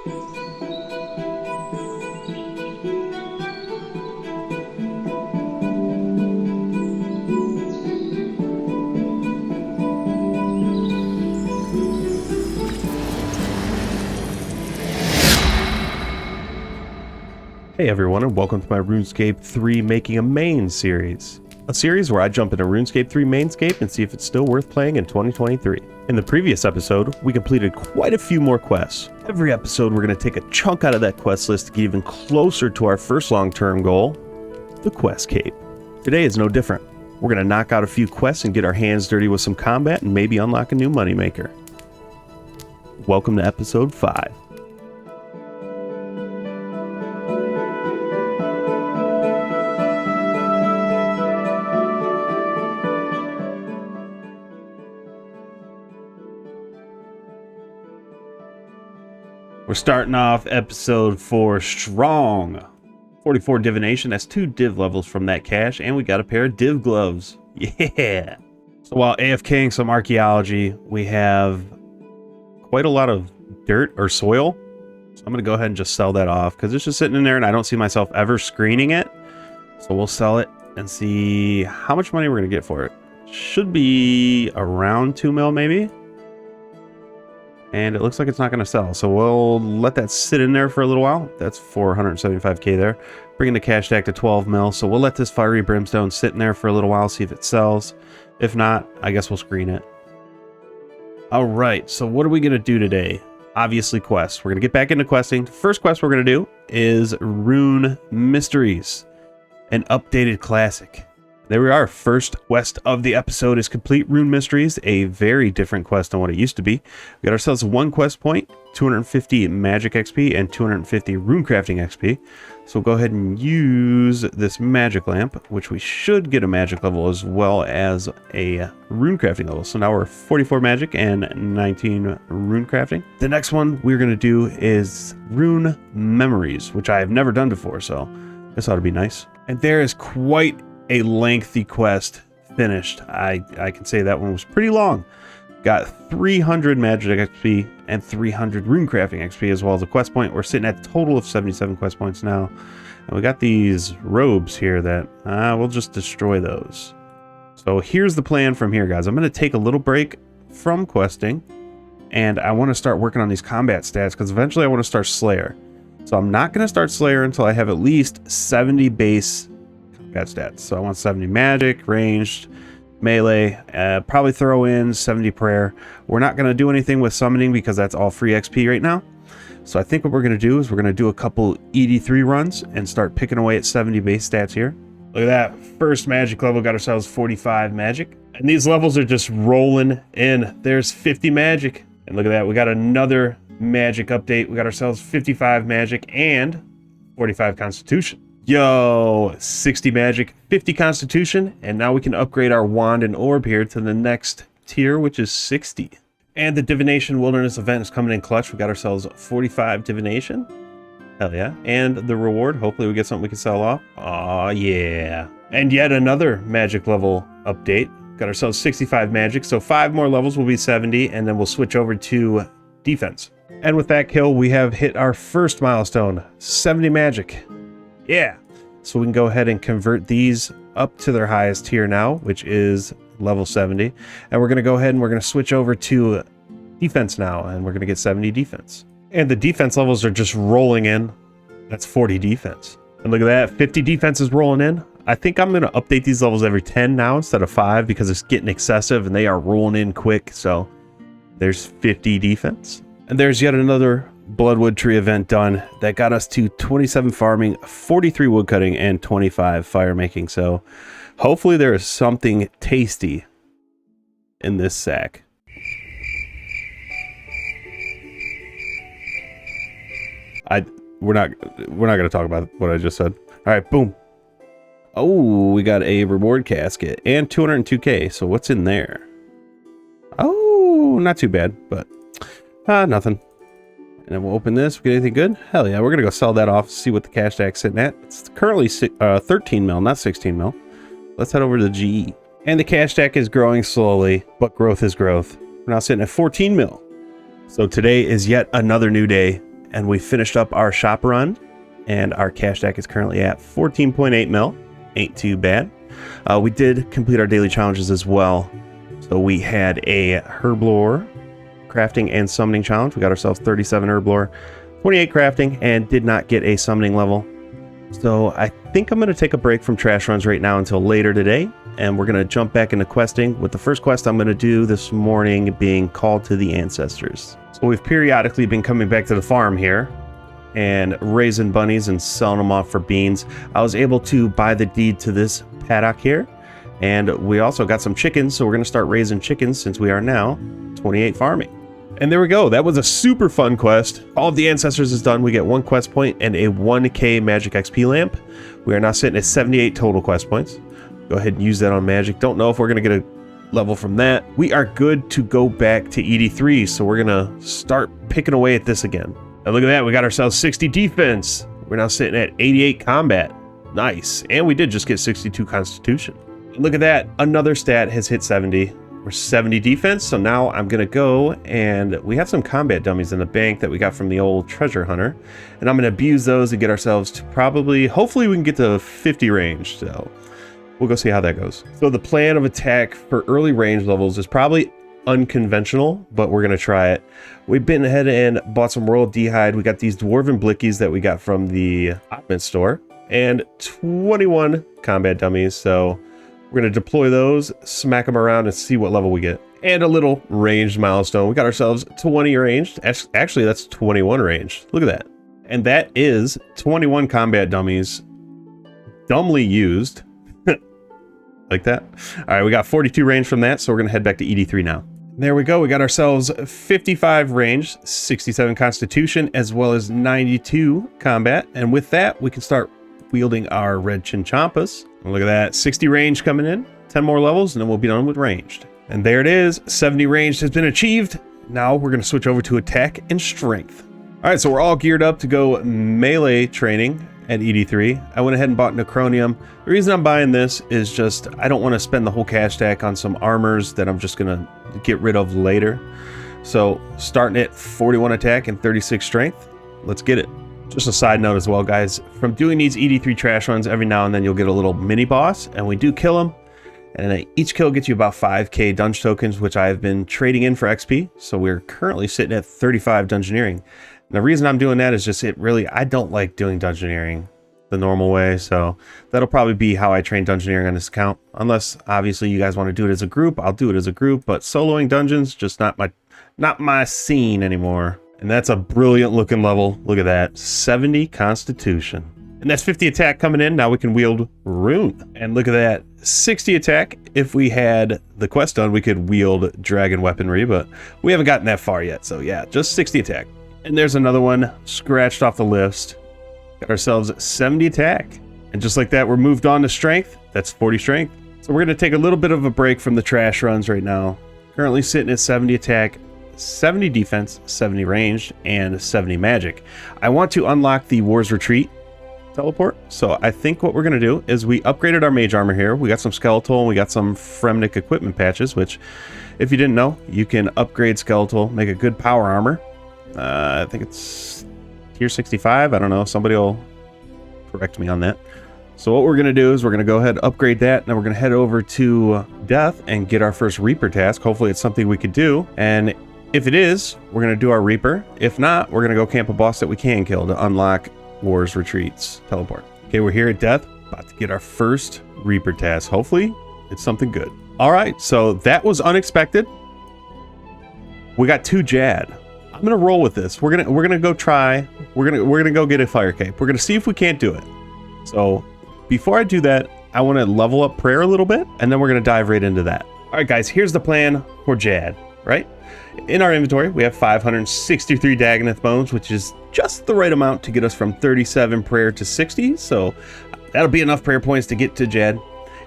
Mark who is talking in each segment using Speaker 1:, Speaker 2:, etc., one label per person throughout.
Speaker 1: Hey everyone, and welcome to my RuneScape 3 Making a Main series. A series where I jump into RuneScape 3 MainScape and see if it's still worth playing in 2023. In the previous episode, we completed quite a few more quests. Every episode we're going to take a chunk out of that quest list to get even closer to our first long-term goal, the Quest Cape. Today is no different. We're going to knock out a few quests and get our hands dirty with some combat and maybe unlock a new moneymaker. Welcome to episode 5. We're starting off episode 4 strong. 44 divination, that's 2 div levels from that cache, and we got a pair of div gloves. Yeah! So while AFKing some archaeology, we have quite a lot of dirt or soil. So I'm going to go ahead and just sell that off because it's just sitting in there and I don't see myself ever screening it. So we'll sell it and see how much money we're going to get for it. Should be around 2 mil maybe. And it looks like it's not going to sell, so we'll let that sit in there for a little while. That's 475k there. Bringing the cash stack to 12 mil, so we'll let this fiery brimstone sit in there for a little while, see if it sells. If not, I guess we'll screen it. Alright, so what are we going to do today? Obviously quests. We're going to get back into questing. The first quest we're going to do is Rune Mysteries, an updated classic. There we are. First quest of the episode is complete Rune Mysteries, a very different quest than what it used to be. We got ourselves 1 quest point, 250 magic XP, and 250 rune crafting XP. So we'll go ahead and use this magic lamp, which we should get a magic level as well as a rune crafting level. So now we're 44 magic and 19 rune crafting. The next one we're going to do is Rune Memories, which I have never done before, so this ought to be nice. And there is quite a lengthy quest finished. I can say that one was pretty long. Got 300 magic XP and 300 rune crafting XP as well as a quest point. We're sitting at a total of 77 quest points now. And we got these robes here that we'll just destroy those. So here's the plan from here, guys. I'm going to take a little break from questing and I want to start working on these combat stats because eventually I want to start Slayer. So I'm not going to start Slayer until I have at least 70 base combat stats. So I want 70 magic, ranged, melee, probably throw in 70 prayer. We're not going to do anything with summoning because that's all free XP right now. So I think what we're going to do is we're going to do a couple ED3 runs and start picking away at 70 base stats here. Look at that. First magic level, got ourselves 45 magic. And these levels are just rolling in. There's 50 magic. And look at that. We got another magic update. We got ourselves 55 magic and 45 constitution. Yo, 60 magic, 50 constitution, and now we can upgrade our wand and orb here to the next tier, which is 60. And the divination wilderness event is coming in clutch. We got ourselves 45 divination. Hell yeah. And the reward, hopefully we get something we can sell off. Aw, yeah. And yet another magic level update. Got ourselves 65 magic, so 5 more levels will be 70, and then we'll switch over to defense. And with that kill, we have hit our first milestone, 70 magic. Yeah, so we can go ahead and convert these up to their highest tier now, which is level 70. And we're going to go ahead and we're going to switch over to defense now, and we're going to get 70 defense. And the defense levels are just rolling in. That's 40 defense. And look at that, 50 defense is rolling in. I think I'm going to update these levels every 10 now instead of 5 because it's getting excessive and they are rolling in quick. So there's 50 defense. And there's yet another Bloodwood Tree event done that got us to 27 farming, 43 woodcutting, and 25 fire making. So hopefully there is something tasty in this sack. We're not going to talk about what I just said. All right, boom. Oh, we got a reward casket and 202k. So what's in there? Oh, not too bad, but nothing. And then we'll open this. We get anything good? Hell yeah, we're gonna go sell that off, see what the cash tag's sitting at. It's currently 13 mil, not 16 mil. Let's head over to the GE. And the cash tag is growing slowly, but growth is growth. We're now sitting at 14 mil. So today is yet another new day, and we finished up our shop run, and our cash stack is currently at 14.8 mil. Ain't too bad. We did complete our daily challenges as well. So we had a herblore crafting and summoning challenge. We got ourselves 37 herblore, 28 crafting, and did not get a summoning level. So I think I'm going to take a break from trash runs right now until later today, and we're going to jump back into questing, with the first quest I'm going to do this morning being Called to the Ancestors. So we've periodically been coming back to the farm here and raising bunnies and selling them off for beans. I was able to buy the deed to this paddock here, and we also got some chickens, so we're going to start raising chickens since we are now 28 farming. And there we go. That was a super fun quest. All of the Ancestors is done. We get 1 quest point and a 1k magic XP lamp. We are now sitting at 78 total quest points. Go ahead and use that on magic. Don't know if we're going to get a level from that. We are good to go back to ED3, so we're going to start picking away at this again. And look at that. We got ourselves 60 defense. We're now sitting at 88 combat. Nice. And we did just get 62 constitution. And look at that. Another stat has hit 70. We're 70 defense, so now I'm gonna go, and we have some combat dummies in the bank that we got from the old treasure hunter, and I'm gonna abuse those to get ourselves to hopefully we can get to 50 range, so we'll go see how that goes. So the plan of attack for early range levels is probably unconventional, but we're gonna try it. We've been ahead and bought some royal d'hide. We got these dwarven blickies that we got from the oddment store, and 21 combat dummies, so we're going to deploy those, smack them around, and see what level we get. And a little ranged milestone. We got ourselves 20 ranged. Actually, that's 21 ranged. Look at that. And that is 21 combat dummies dumbly used. Like that. All right, we got 42 range from that, so we're going to head back to ED3 now. There we go. We got ourselves 55 range, 67 constitution, as well as 92 combat. And with that, we can start wielding our red chinchompas. Look at that, 60 range coming in, 10 more levels, and then we'll be done with ranged. And there it is, 70 range has been achieved. Now we're going to switch over to attack and strength. All right, so we're all geared up to go melee training at ED3. I went ahead and bought Necronium. The reason I'm buying this is just I don't want to spend the whole cash stack on some armors that I'm just going to get rid of later. So starting at 41 attack and 36 strength, let's get it. Just a side note as well, guys, from doing these ED3 trash runs, every now and then you'll get a little mini boss, and we do kill them, and each kill gets you about 5k dungeon tokens, which I've been trading in for XP. So we're currently sitting at 35 dungeoneering. And the reason I'm doing that is just I don't like doing dungeoneering the normal way, so that'll probably be how I train dungeoneering on this account. Unless obviously you guys want to do it as a group, I'll do it as a group, but soloing dungeons just not my scene anymore. And that's a brilliant looking level. Look at that, 70 constitution. And that's 50 attack coming in. Now we can wield rune. And look at that, 60 attack. If we had the quest done, we could wield dragon weaponry, but we haven't gotten that far yet. So yeah, just 60 attack. And there's another one scratched off the list. Got ourselves 70 attack. And just like that, we're moved on to strength. That's 40 strength. So we're gonna take a little bit of a break from the trash runs right now. Currently sitting at 70 attack, 70 defense, 70 ranged, and 70 magic. I want to unlock the War's Retreat teleport, so I think what we're going to do is we upgraded our mage armor here. We got some skeletal, and we got some Fremnik equipment patches, which, if you didn't know, you can upgrade skeletal, make a good power armor. I think it's tier 65. I don't know. Somebody will correct me on that. So what we're going to do is we're going to go ahead and upgrade that, and then we're going to head over to Death and get our first Reaper task. Hopefully it's something we could do, and if it is, we're going to do our Reaper. If not, we're going to go camp a boss that we can kill to unlock War's Retreats teleport. Okay, we're here at Death, about to get our first Reaper task. Hopefully, it's something good. All right, so that was unexpected. We got 2 Jad. I'm going to roll with this. We're going to go try. We're going to go get a fire cape. We're going to see if we can't do it. So, before I do that, I want to level up prayer a little bit, and then we're going to dive right into that. All right, guys, here's the plan for Jad, right? In our inventory, we have 563 Dagonoth bones, which is just the right amount to get us from 37 prayer to 60. So that'll be enough prayer points to get to Jad.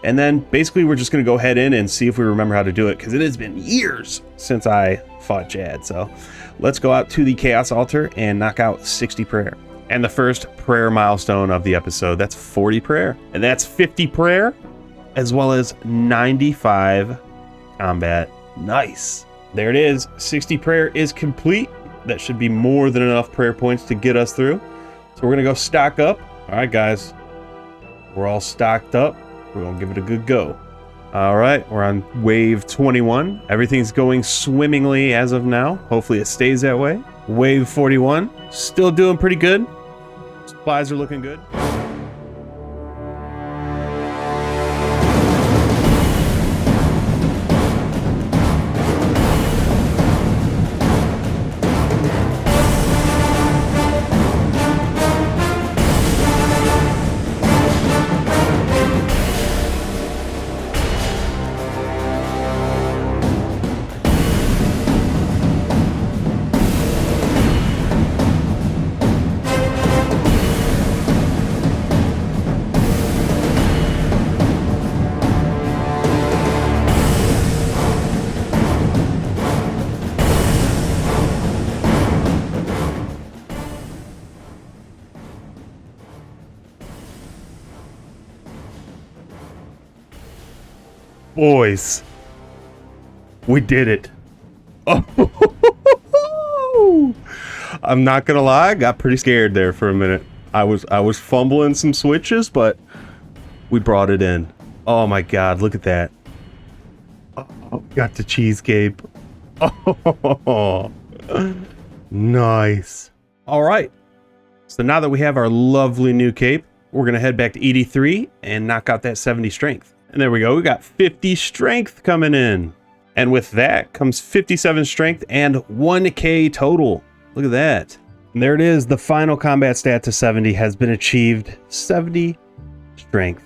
Speaker 1: And then basically we're just going to go head in and see if we remember how to do it, because it has been years since I fought Jad. So let's go out to the Chaos Altar and knock out 60 prayer. And the first prayer milestone of the episode, that's 40 prayer. And that's 50 prayer, as well as 95 combat. Nice. There it is. 60 prayer is complete. That should be more than enough prayer points to get us through. So we're going to go stock up. All right, guys. We're all stocked up. We're going to give it a good go. All right, we're on wave 21. Everything's going swimmingly as of now. Hopefully it stays that way. Wave 41, still doing pretty good. Supplies are looking good. Boys, we did it. Oh, I'm not gonna lie, I got pretty scared there for a minute. I was fumbling some switches, but we brought it in. Oh my god, look at that. Oh, got the cheesecake. Oh, nice. All right. So now that we have our lovely new cape, we're gonna head back to ED3 and knock out that 70 strength. And there we go. We got 50 strength coming in. And with that comes 57 strength and 1k total. Look at that. And there it is. The final combat stat to 70 has been achieved. 70 strength.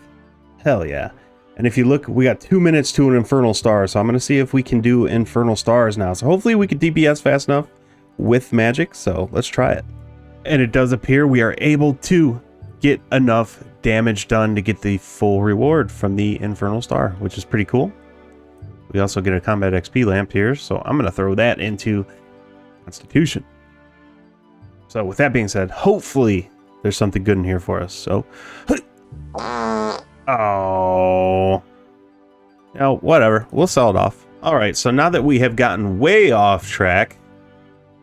Speaker 1: Hell yeah. And if you look, we got 2 minutes to an Infernal Star. So I'm going to see if we can do Infernal Stars now. So hopefully we can DPS fast enough with magic. So let's try it. And it does appear we are able to get enough damage done to get the full reward from the Infernal Star, which is pretty cool. We also get a combat XP lamp here, so I'm going to throw that into Constitution. So with that being said, hopefully there's something good in here for us. So, oh, no, whatever. We'll sell it off. All right, so now that we have gotten way off track,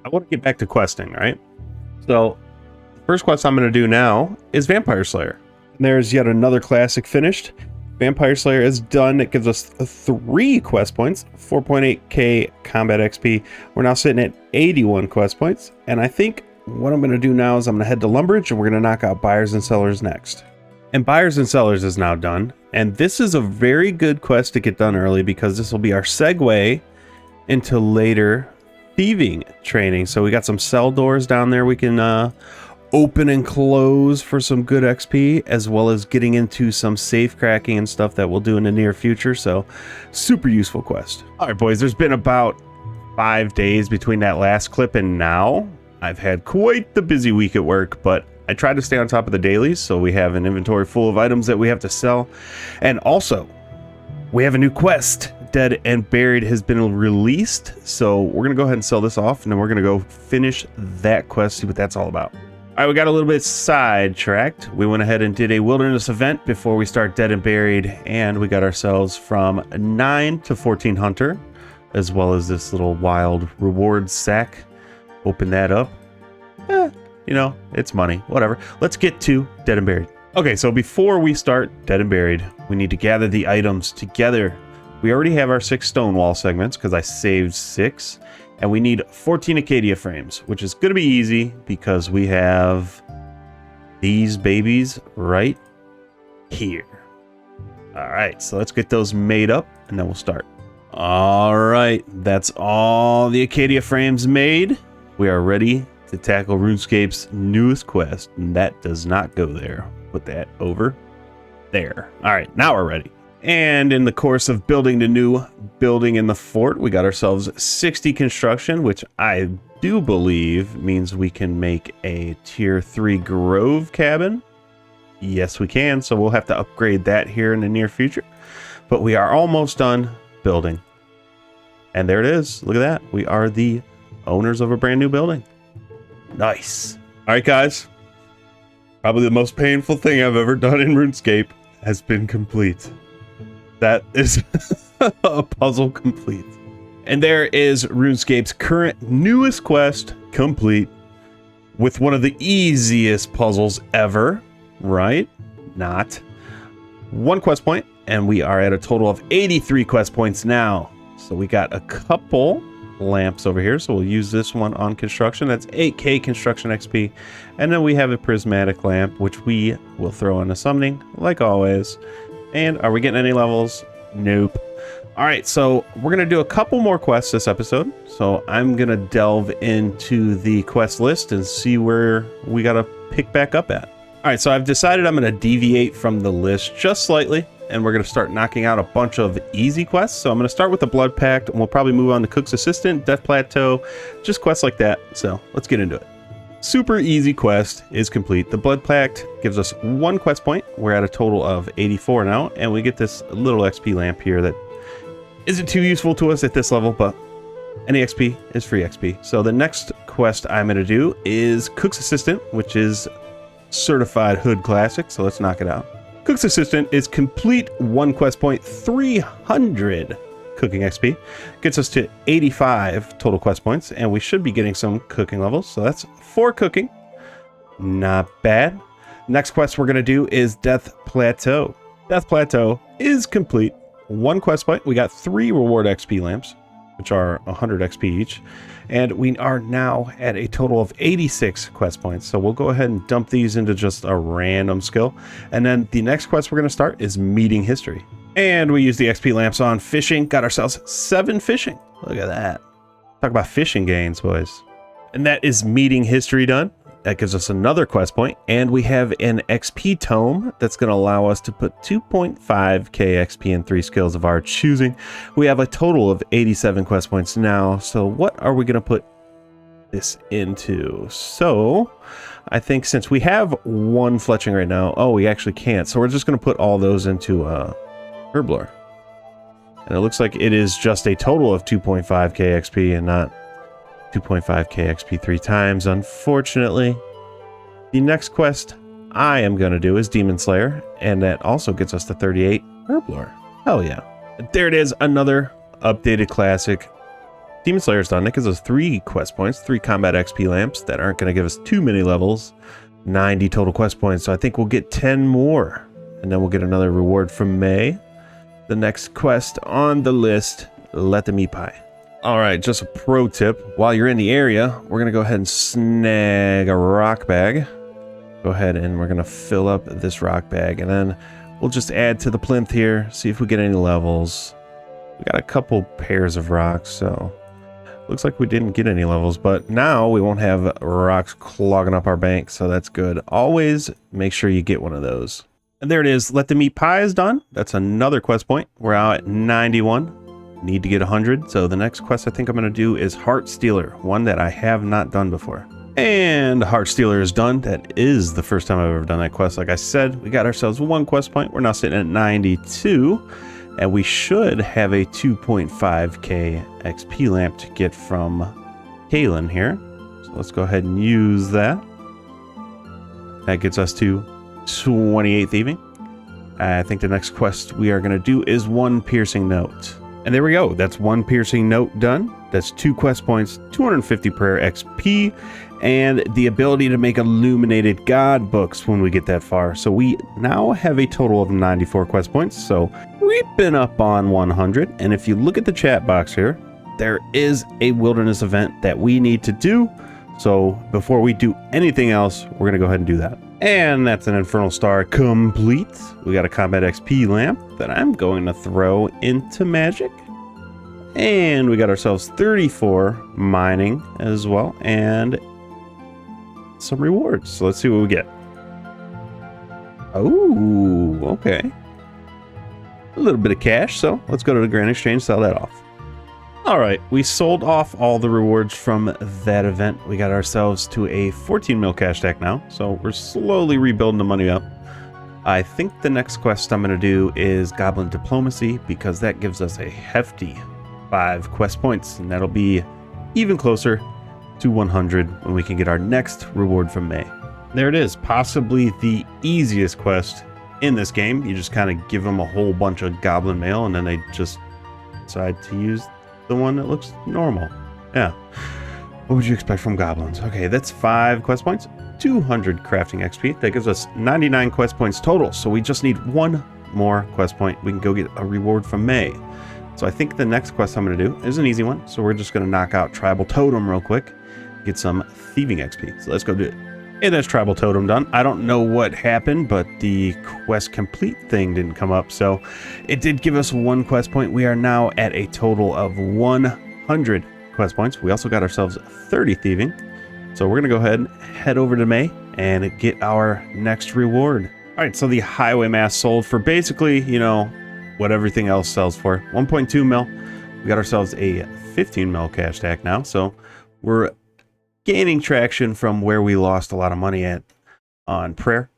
Speaker 1: I want to get back to questing, right? So the first quest I'm going to do now is Vampire Slayer. There's yet another classic finished. Vampire Slayer is done. It gives us 3 quest points, 4.8k combat XP. We're now sitting at 81 quest points. And I think what I'm going to do now is I'm going to head to Lumbridge and we're going to knock out Buyers and Sellers next. And Buyers and Sellers is now done. And this is a very good quest to get done early because this will be our segue into later thieving training. So we got some cell doors down there we can open and close for some good XP, as well as getting into some safe cracking and stuff that we'll do in the near future. So super useful quest. All right, boys, there's been about 5 days between that last clip and now. I've had quite the busy week at work, but I try to stay on top of the dailies so we have an inventory full of items that we have to sell. And also, we have a new quest. Dead and Buried has been released, so we're gonna go ahead and sell this off, and then we're gonna go finish that quest, see what that's all about. All right, we got a little bit sidetracked. We went ahead and did a wilderness event before we start Dead and Buried, and we got ourselves from 9 to 14 Hunter, as well as this little wild reward sack. Open that up. You know, it's money, whatever. Let's get to Dead and Buried. Okay, so before we start Dead and Buried, we need to gather the items together. We already have our 6 Stonewall segments because I saved 6. And we need 14 Acadia frames, which is going to be easy because we have these babies right here. All right, so let's get those made up and then we'll start. All right, that's all the Acadia frames made. We are ready to tackle RuneScape's newest quest, and that does not go there. Put that over there. All right, now we're ready. And in the course of building the new building in the fort, we got ourselves 60 construction, which I do believe means we can make a tier 3 Grove cabin. Yes, we can. So we'll have to upgrade that here in the near future. But we are almost done building. And there it is. Look at that. We are the owners of a brand new building. Nice. All right, guys. Probably the most painful thing I've ever done in RuneScape has been complete. That is a puzzle complete. And there is RuneScape's current newest quest complete with one of the easiest puzzles ever, right? Not. 1 quest point, and we are at a total of 83 quest points now. So we got a couple lamps over here, so we'll use this one on construction. That's 8k construction XP. And then we have a prismatic lamp, which we will throw into summoning, like always. And are we getting any levels? Nope. All right, so we're going to do a couple more quests this episode. So I'm going to delve into the quest list and see where we got to pick back up at. All right, so I've decided I'm going to deviate from the list just slightly, and we're going to start knocking out a bunch of easy quests. So I'm going to start with the Blood Pact, and we'll probably move on to Cook's Assistant, Death Plateau, just quests like that. So let's get into it. Super easy quest is complete. The Blood Pact gives us 1 quest point. We're at a total of 84 now, and we get this little XP lamp here that isn't too useful to us at this level, but any XP is free XP. So the next quest I'm going to do is Cook's Assistant, which is Certified Hood Classic, so let's knock it out. Cook's Assistant is complete, 1 quest point, 300 cooking XP. Gets us to 85 total quest points, and we should be getting some cooking levels, so that's 4 cooking. Not bad. Next quest we're going to do is Death Plateau. Death Plateau is complete. 1 quest point. We got 3 reward XP lamps, which are 100 XP each, and we are now at a total of 86 quest points. So we'll go ahead and dump these into just a random skill, and then the next quest we're going to start is Meeting History, and we use the XP lamps on fishing. Got ourselves 7 fishing. Look at that. Talk about fishing gains, boys. And that is Meeting History done. That gives us another quest point, and we have an XP tome that's going to allow us to put 2.5k XP in 3 skills of our choosing. We have a total of 87 quest points now, so what are we going to put this into? So I think since we have 1 fletching right now, oh, we actually can't, so we're just going to put all those into Herblore. And it looks like it is just a total of 2.5k XP and not 2.5k XP 3 times, unfortunately. The next quest I am going to do is Demon Slayer, and that also gets us to 38 Herblore. Hell yeah. There it is, another updated classic. Demon Slayer's done. That gives us 3 quest points, 3 combat XP lamps that aren't going to give us too many levels. 90 total quest points, so I think we'll get 10 more. And then we'll get another reward from May. The next quest on the list, Let the Meat Pie. All right, just a pro tip. While you're in the area, we're going to go ahead and snag a rock bag. Go ahead and we're going to fill up this rock bag, and then we'll just add to the plinth here, see if we get any levels. We got a couple pairs of rocks, so looks like we didn't get any levels, but now we won't have rocks clogging up our bank, so that's good. Always make sure you get one of those. And there it is. Let the Meat Pie is done. That's another quest point. We're out at 91. Need to get 100, so the next quest I think I'm going to do is Heart Stealer, one that I have not done before. And Heart Stealer is done. That is the first time I've ever done that quest. Like I said, we got ourselves 1 quest point. We're now sitting at 92, and we should have a 2.5k XP lamp to get from Kaylin here. So let's go ahead and use that. That gets us to 28 Thieving. I think the next quest we are going to do is 1 Piercing Note. And there we go. That's 1 Piercing Note done. That's 2 quest points, 250 per XP, and the ability to make illuminated god books when we get that far. So we now have a total of 94 quest points. So creeping up on 100. And if you look at the chat box here, there is a wilderness event that we need to do. So before we do anything else, we're going to go ahead and do that. And that's an Infernal Star complete. We got a Combat XP lamp that I'm going to throw into magic. And we got ourselves 34 mining as well, and some rewards. So let's see what we get. Oh, okay. A little bit of cash, so let's go to the Grand Exchange, sell that off. All right, we sold off all the rewards from that event. We got ourselves to a 14 mil cash stack now, so we're slowly rebuilding the money up. I think the next quest I'm going to do is Goblin Diplomacy, because that gives us a hefty 5 quest points, and that'll be even closer to 100 when we can get our next reward from May. There it is, possibly the easiest quest in this game. You just kind of give them a whole bunch of goblin mail, and then they just decide to use the one that looks normal. Yeah. What would you expect from goblins? Okay, that's 5 quest points, 200 crafting XP. That gives us 99 quest points total. So we just need one more quest point. We can go get a reward from May. So I think the next quest I'm going to do is an easy one. So we're just going to knock out Tribal Totem real quick, get some thieving XP. So let's go do it. And that's Tribal Totem done. I don't know what happened, but the quest complete thing didn't come up. So it did give us 1 quest point. We are now at a total of 100 quest points. We also got ourselves 30 thieving. So we're going to go ahead and head over to May and get our next reward. All right, so the highway mask sold for basically, you know, what everything else sells for. 1.2 mil. We got ourselves a 15 mil cash stack now. So we're gaining traction from where we lost a lot of money at on prayer.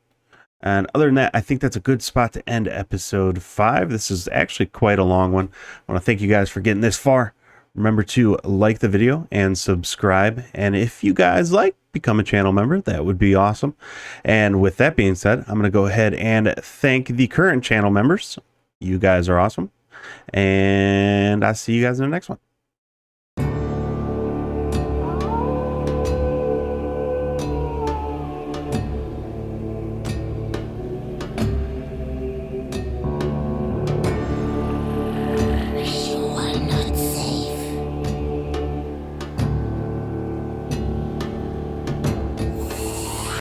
Speaker 1: And other than that, I think that's a good spot to end episode 5. This is actually quite a long one. I want to thank you guys for getting this far. Remember to like the video and subscribe. And if you guys like, become a channel member. That would be awesome. And with that being said, I'm going to go ahead and thank the current channel members. You guys are awesome. And I'll see you guys in the next one.